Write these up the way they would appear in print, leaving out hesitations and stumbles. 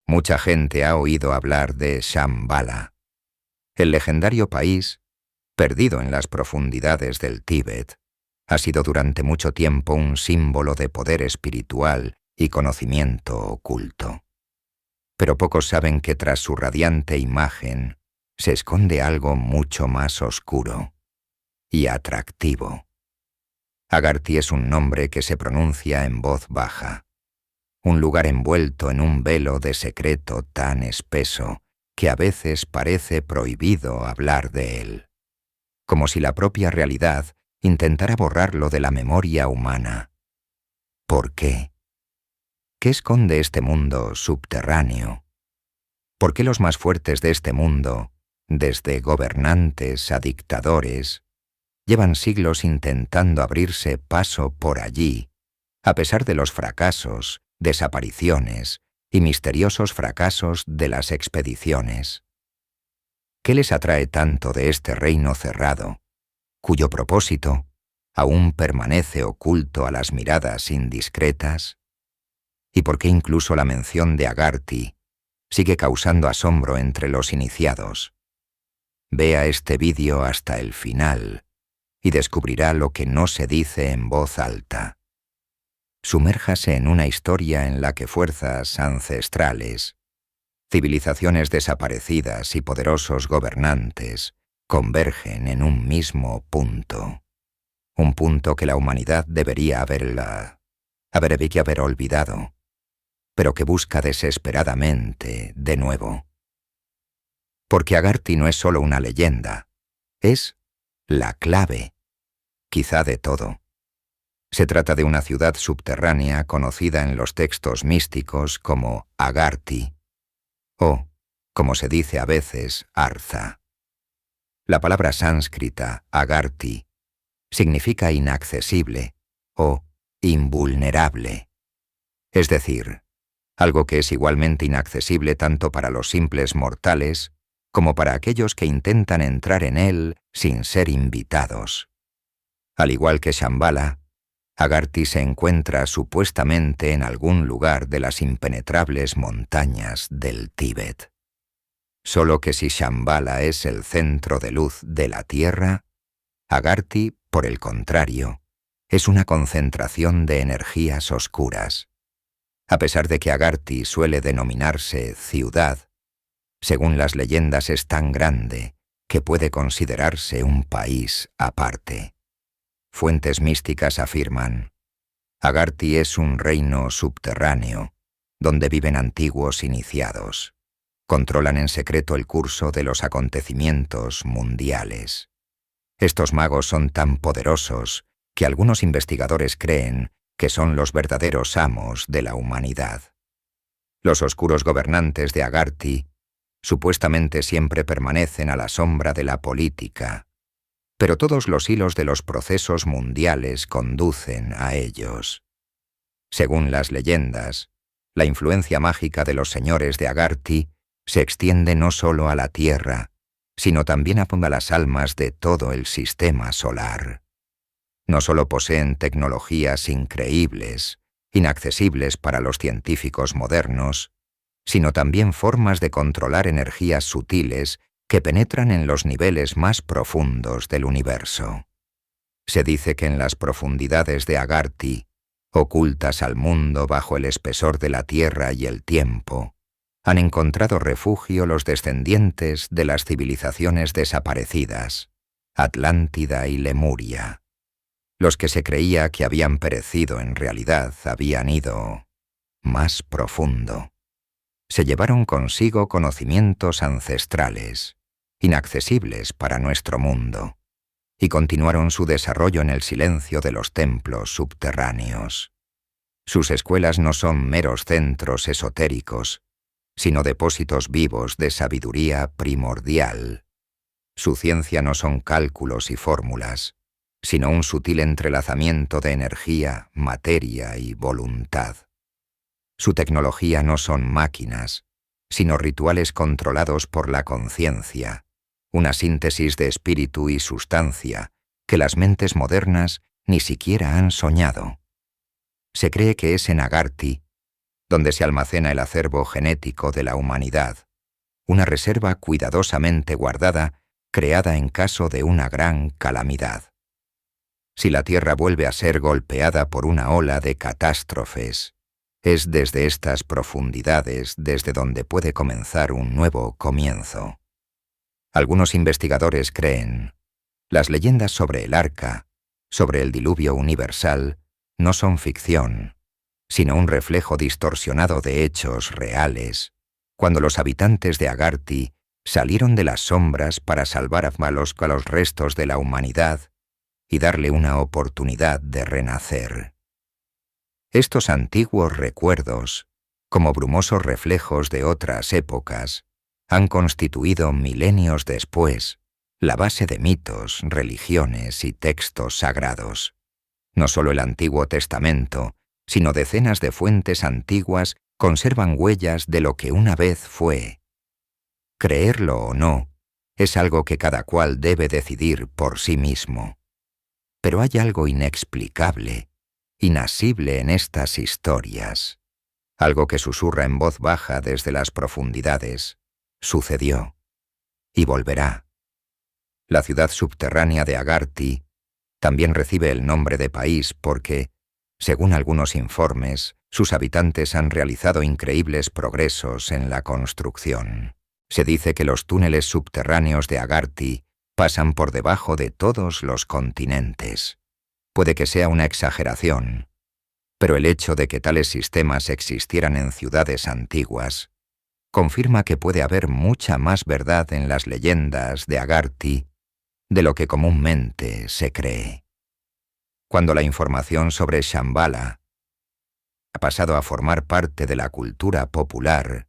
Mucha gente ha oído hablar de Shambhala, el legendario país, perdido en las profundidades del Tíbet. Ha sido durante mucho tiempo un símbolo de poder espiritual y conocimiento oculto. Pero pocos saben que tras su radiante imagen se esconde algo mucho más oscuro y atractivo. Agarthy es un nombre que se pronuncia en voz baja, un lugar envuelto en un velo de secreto tan espeso que a veces parece prohibido hablar de él, como si la propia realidad intentara borrarlo de la memoria humana. ¿Por qué? ¿Qué esconde este mundo subterráneo? ¿Por qué los más fuertes de este mundo, desde gobernantes a dictadores, llevan siglos intentando abrirse paso por allí, a pesar de los fracasos, desapariciones y misteriosos fracasos de las expediciones? ¿Qué les atrae tanto de este reino cerrado, cuyo propósito aún permanece oculto a las miradas indiscretas? ¿Y por qué incluso la mención de Agarthy sigue causando asombro entre los iniciados? Vea este vídeo hasta el final y descubrirá lo que no se dice en voz alta. Sumérjase en una historia en la que fuerzas ancestrales, civilizaciones desaparecidas y poderosos gobernantes convergen en un mismo punto. Un punto que la humanidad debería haber olvidado, pero que busca desesperadamente de nuevo. Porque Agarthy no es solo una leyenda, es la clave, quizá de todo. Se trata de una ciudad subterránea conocida en los textos místicos como Agarthy, o, como se dice a veces, Artha. La palabra sánscrita, Agarthy, significa inaccesible o invulnerable, es decir, algo que es igualmente inaccesible tanto para los simples mortales como para aquellos que intentan entrar en él sin ser invitados. Al igual que Shambhala, Agarthy se encuentra supuestamente en algún lugar de las impenetrables montañas del Tíbet. Solo que si Shambhala es el centro de luz de la Tierra, Agarthy, por el contrario, es una concentración de energías oscuras. A pesar de que Agarthy suele denominarse ciudad, según las leyendas es tan grande que puede considerarse un país aparte. Fuentes místicas afirman: Agarthy es un reino subterráneo, donde viven antiguos iniciados. Controlan en secreto el curso de los acontecimientos mundiales. Estos magos son tan poderosos que algunos investigadores creen que son los verdaderos amos de la humanidad. Los oscuros gobernantes de Agarthy supuestamente siempre permanecen a la sombra de la política, pero todos los hilos de los procesos mundiales conducen a ellos. Según las leyendas, la influencia mágica de los señores de Agarthy se extiende no solo a la Tierra, sino también a las almas de todo el sistema solar. No solo poseen tecnologías increíbles, inaccesibles para los científicos modernos, sino también formas de controlar energías sutiles que penetran en los niveles más profundos del universo. Se dice que en las profundidades de Agarthy, ocultas al mundo bajo el espesor de la tierra y el tiempo, han encontrado refugio los descendientes de las civilizaciones desaparecidas, Atlántida y Lemuria. Los que se creía que habían perecido en realidad habían ido más profundo. Se llevaron consigo conocimientos ancestrales, inaccesibles para nuestro mundo, y continuaron su desarrollo en el silencio de los templos subterráneos. Sus escuelas no son meros centros esotéricos, sino depósitos vivos de sabiduría primordial. Su ciencia no son cálculos y fórmulas, sino un sutil entrelazamiento de energía, materia y voluntad. Su tecnología no son máquinas, sino rituales controlados por la conciencia, una síntesis de espíritu y sustancia que las mentes modernas ni siquiera han soñado. Se cree que es en Agarthy donde se almacena el acervo genético de la humanidad, una reserva cuidadosamente guardada, creada en caso de una gran calamidad. Si la Tierra vuelve a ser golpeada por una ola de catástrofes, es desde estas profundidades desde donde puede comenzar un nuevo comienzo. Algunos investigadores creen, las leyendas sobre el Arca, sobre el diluvio universal, no son ficción, sino un reflejo distorsionado de hechos reales, cuando los habitantes de Agarthy salieron de las sombras para salvar a los restos de la humanidad y darle una oportunidad de renacer. Estos antiguos recuerdos, como brumosos reflejos de otras épocas, han constituido milenios después la base de mitos, religiones y textos sagrados. No solo el Antiguo Testamento, sino decenas de fuentes antiguas conservan huellas de lo que una vez fue. Creerlo o no, es algo que cada cual debe decidir por sí mismo. Pero hay algo inexplicable, inasible en estas historias. Algo que susurra en voz baja desde las profundidades. Sucedió. Y volverá. La ciudad subterránea de Agarthy también recibe el nombre de país porque, según algunos informes, sus habitantes han realizado increíbles progresos en la construcción. Se dice que los túneles subterráneos de Agarthy pasan por debajo de todos los continentes. Puede que sea una exageración, pero el hecho de que tales sistemas existieran en ciudades antiguas confirma que puede haber mucha más verdad en las leyendas de Agarthy de lo que comúnmente se cree. Cuando la información sobre Shambhala ha pasado a formar parte de la cultura popular,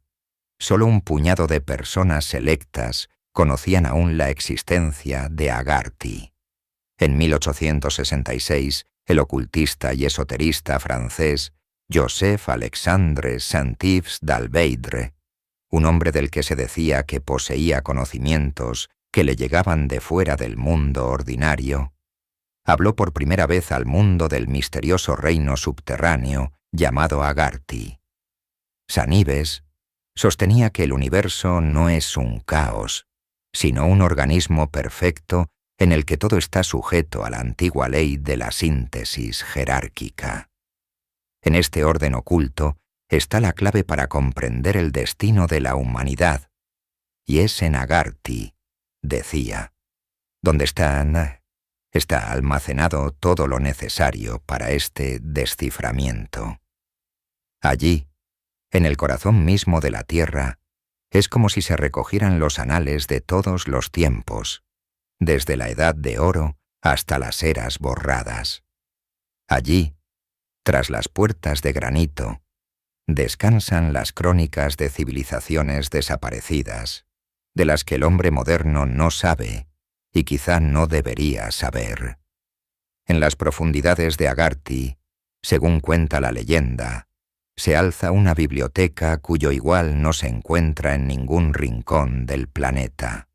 solo un puñado de personas selectas conocían aún la existencia de Agarthy. En 1866, el ocultista y esoterista francés Joseph Alexandre Saint-Yves d'Albedre, un hombre del que se decía que poseía conocimientos que le llegaban de fuera del mundo ordinario, habló por primera vez al mundo del misterioso reino subterráneo llamado Agarthy. Saint-Yves sostenía que el universo no es un caos, sino un organismo perfecto en el que todo está sujeto a la antigua ley de la síntesis jerárquica. En este orden oculto está la clave para comprender el destino de la humanidad, y es en Agarthy, decía, donde está almacenado todo lo necesario para este desciframiento. Allí, en el corazón mismo de la Tierra, es como si se recogieran los anales de todos los tiempos, desde la Edad de Oro hasta las eras borradas. Allí, tras las puertas de granito, descansan las crónicas de civilizaciones desaparecidas, de las que el hombre moderno no sabe y quizá no debería saber. En las profundidades de Agarthy, según cuenta la leyenda, se alza una biblioteca cuyo igual no se encuentra en ningún rincón del planeta.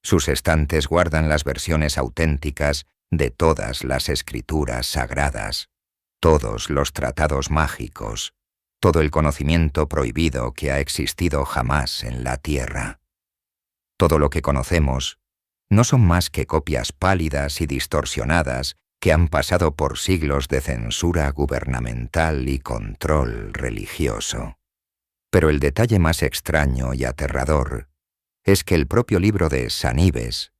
Sus estantes guardan las versiones auténticas de todas las escrituras sagradas, todos los tratados mágicos, todo el conocimiento prohibido que ha existido jamás en la Tierra. Todo lo que conocemos no son más que copias pálidas y distorsionadas que han pasado por siglos de censura gubernamental y control religioso. Pero el detalle más extraño y aterrador es que el propio libro de Saint-Yves,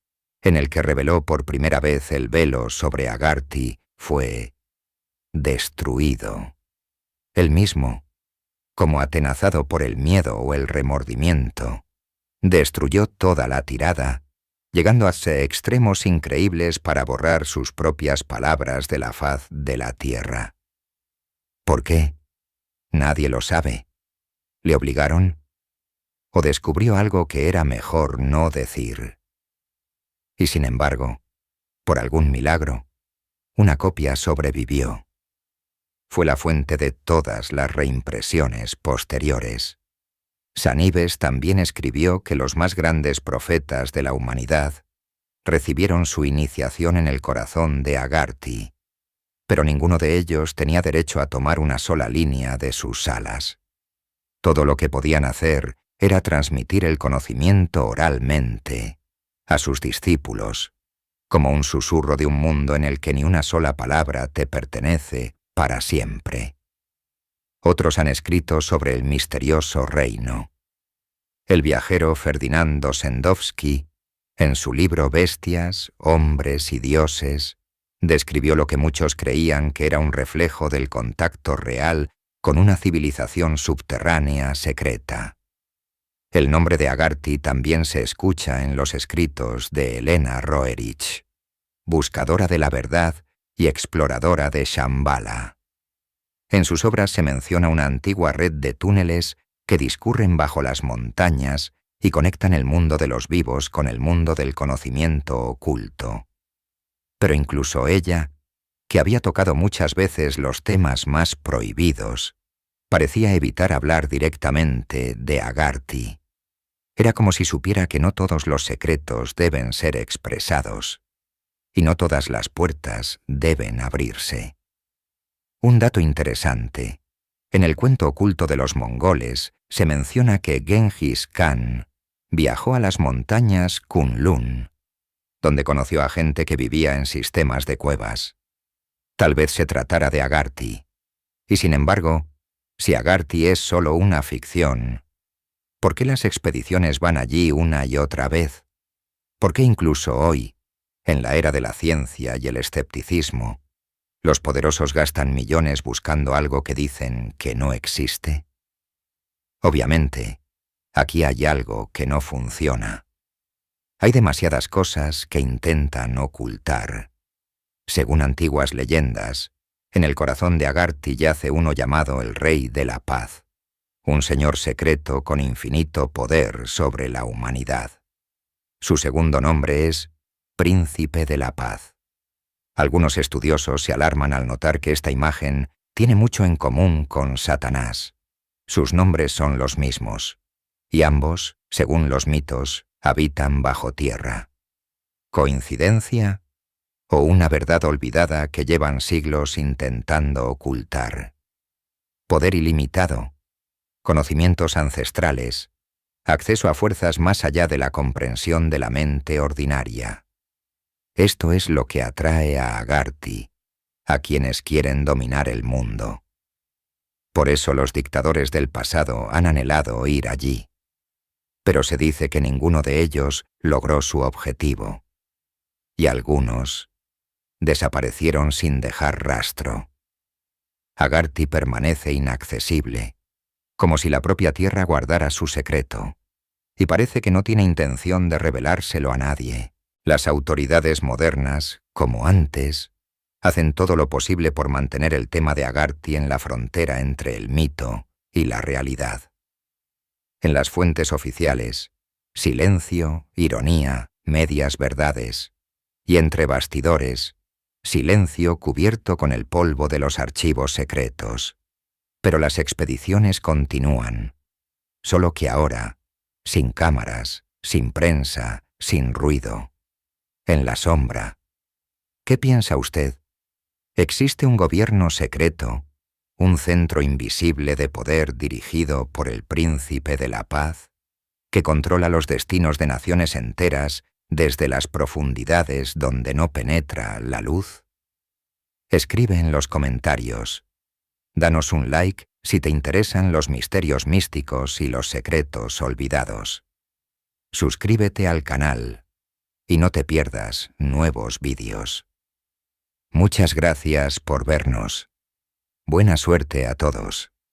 en el que reveló por primera vez el velo sobre Agarthy, fue destruido. Él mismo, como atenazado por el miedo o el remordimiento, destruyó toda la tirada, llegando hasta extremos increíbles para borrar sus propias palabras de la faz de la tierra. ¿Por qué? Nadie lo sabe. ¿Le obligaron? ¿O descubrió algo que era mejor no decir? Y sin embargo, por algún milagro, una copia sobrevivió. Fue la fuente de todas las reimpresiones posteriores. Saint-Yves también escribió que los más grandes profetas de la humanidad recibieron su iniciación en el corazón de Agarthy. pero ninguno de ellos tenía derecho a tomar una sola línea de sus alas. Todo lo que podían hacer era transmitir el conocimiento oralmente a sus discípulos, como un susurro de un mundo en el que ni una sola palabra te pertenece para siempre. Otros han escrito sobre el misterioso reino. El viajero Ferdinando Sendowski, en su libro Bestias, Hombres y Dioses, describió lo que muchos creían que era un reflejo del contacto real con una civilización subterránea secreta. El nombre de Agarthy también se escucha en los escritos de Helena Roerich, buscadora de la verdad y exploradora de Shambhala. En sus obras se menciona una antigua red de túneles que discurren bajo las montañas y conectan el mundo de los vivos con el mundo del conocimiento oculto. Pero incluso ella, que había tocado muchas veces los temas más prohibidos, parecía evitar hablar directamente de Agarthy. Era como si supiera que no todos los secretos deben ser expresados, y no todas las puertas deben abrirse. Un dato interesante. En el cuento oculto de los mongoles se menciona que Genghis Khan viajó a las montañas Kunlun, donde conoció a gente que vivía en sistemas de cuevas. Tal vez se tratara de Agarthy. Y sin embargo, si Agarthy es solo una ficción, ¿por qué las expediciones van allí una y otra vez? ¿Por qué incluso hoy, en la era de la ciencia y el escepticismo, los poderosos gastan millones buscando algo que dicen que no existe? Obviamente, aquí hay algo que no funciona. Hay demasiadas cosas que intentan ocultar. Según antiguas leyendas, en el corazón de Agarthy yace uno llamado el Rey de la Paz, un señor secreto con infinito poder sobre la humanidad. Su segundo nombre es Príncipe de la Paz. Algunos estudiosos se alarman al notar que esta imagen tiene mucho en común con Satanás. Sus nombres son los mismos, y ambos, según los mitos, habitan bajo tierra. ¿Coincidencia? ¿O una verdad olvidada que llevan siglos intentando ocultar? Poder ilimitado, conocimientos ancestrales, acceso a fuerzas más allá de la comprensión de la mente ordinaria. Esto es lo que atrae a Agarthy, a quienes quieren dominar el mundo. Por eso los dictadores del pasado han anhelado ir allí. Pero se dice que ninguno de ellos logró su objetivo. Y algunos desaparecieron sin dejar rastro. Agarthy permanece inaccesible, como si la propia tierra guardara su secreto, y parece que no tiene intención de revelárselo a nadie. Las autoridades modernas, como antes, hacen todo lo posible por mantener el tema de Agarthy en la frontera entre el mito y la realidad. En las fuentes oficiales, silencio, ironía, medias verdades, y entre bastidores, silencio cubierto con el polvo de los archivos secretos. Pero las expediciones continúan, solo que ahora, sin cámaras, sin prensa, sin ruido, en la sombra. ¿Qué piensa usted? ¿Existe un gobierno secreto, un centro invisible de poder dirigido por el Príncipe de la Paz, que controla los destinos de naciones enteras desde las profundidades donde no penetra la luz? Escribe en los comentarios. Danos un like si te interesan los misterios místicos y los secretos olvidados. Suscríbete al canal y no te pierdas nuevos vídeos. Muchas gracias por vernos. Buena suerte a todos.